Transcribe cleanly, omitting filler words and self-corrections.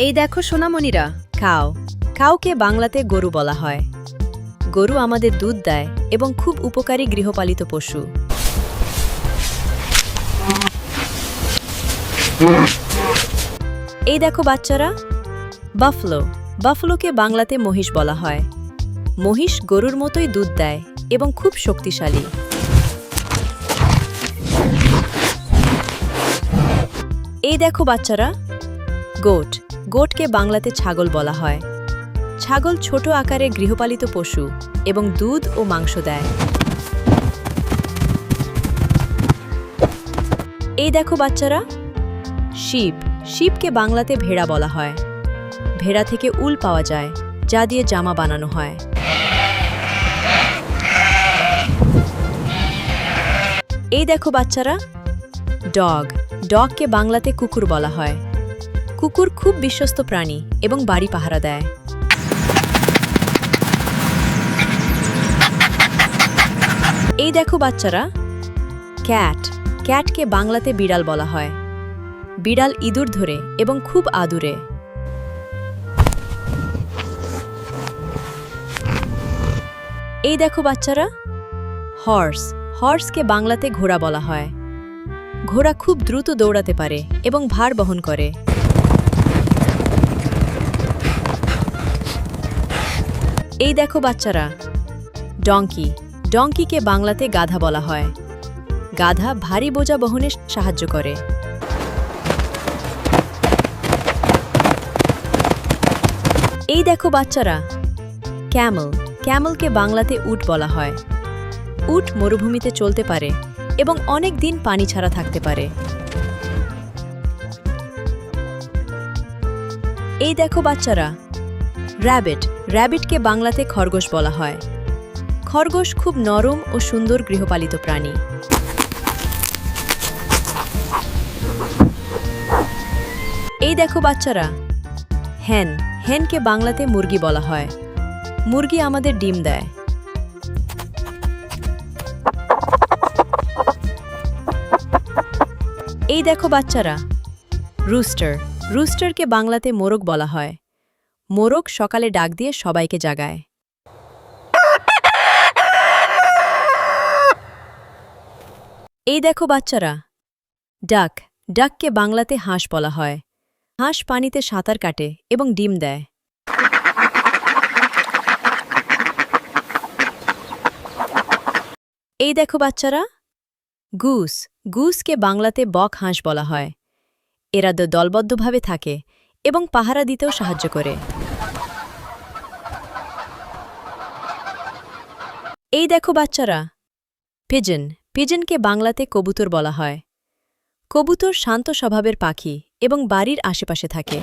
এই দেখো সোনামণিরা, কাউ। কাউকে বাংলাতে গরু বলা হয়। গরু আমাদের দুধ দেয় এবং খুব উপকারী গৃহপালিত পশু। এই দেখো বাচ্চারা, বাফলো। বাফলোকে বাংলাতে মহিষ বলা হয়। মহিষ গরুর মতোই দুধ দেয় এবং খুব শক্তিশালী। এই দেখো বাচ্চারা, গোট। গোটকে বাংলাতে ছাগল বলা হয়। ছাগল ছোট আকারে গৃহপালিত পশু এবং দুধ ও মাংস দেয়। এই দেখো বাচ্চারা, শিপ। শিপকে বাংলাতে ভেড়া বলা হয়। ভেড়া থেকে উল পাওয়া যায়, যা দিয়ে জামা বানানো হয়। এই দেখো বাচ্চারা, ডগ। ডগকে বাংলাতে কুকুর বলা হয়। কুকুর খুব বিশ্বস্ত প্রাণী এবং বাড়ি পাহারা দেয়। এই দেখো বাচ্চারা, ক্যাট। ক্যাটকে বাংলাতে বিড়াল বলা হয়। বিড়াল ইঁদুর ধরে এবং খুব আদুরে। এই দেখো বাচ্চারা, হর্স। হর্সকে বাংলাতে ঘোড়া বলা হয়। ঘোড়া খুব দ্রুত দৌড়াতে পারে এবং ভার বহন করে। এই দেখো বাচ্চারা, ডঙ্কি। ডঙ্কিকে বাংলাতে গাধা বলা হয়। গাধা ভারী বোঝা বহনে সাহায্য করে। এই দেখো বাচ্চারা, ক্যামেল। ক্যামেলকে বাংলাতে উট বলা হয়। উট মরুভূমিতে চলতে পারে এবং অনেক দিন পানি ছাড়া থাকতে পারে। এই দেখো বাচ্চারা, র্যাবিট। র্যাবিটকে বাংলাতে খরগোশ বলা হয়। খরগোশ খুব নরম ও সুন্দর গৃহপালিত প্রাণী। এই দেখো বাচ্চারা, হেন। হেনকে বাংলাতে মুরগি বলা হয়। মুরগি আমাদের ডিম দেয়। এই দেখো বাচ্চারা, রুস্টার। রুস্টারকে বাংলাতে মোরগ বলা হয়। মোরগ সকালে ডাক দিয়ে সবাইকে জাগায়। এই দেখো বাচ্চারা, ডাক। ডাককে বাংলাতে হাঁস বলা হয়। হাঁস পানিতে সাঁতার কাটে এবং ডিম দেয়। এই দেখো বাচ্চারা, গুস। গুসকে বাংলাতে বক হাঁস বলা হয়। এরা দলবদ্ধভাবে থাকে এবং পাহারা দিতেও সাহায্য করে। এই দেখো বাচ্চারা, পিজন। পিজনকে বাংলাতে কবুতর বলা হয়। কবুতর শান্ত স্বভাবের পাখি এবং বাড়ির আশেপাশে থাকে।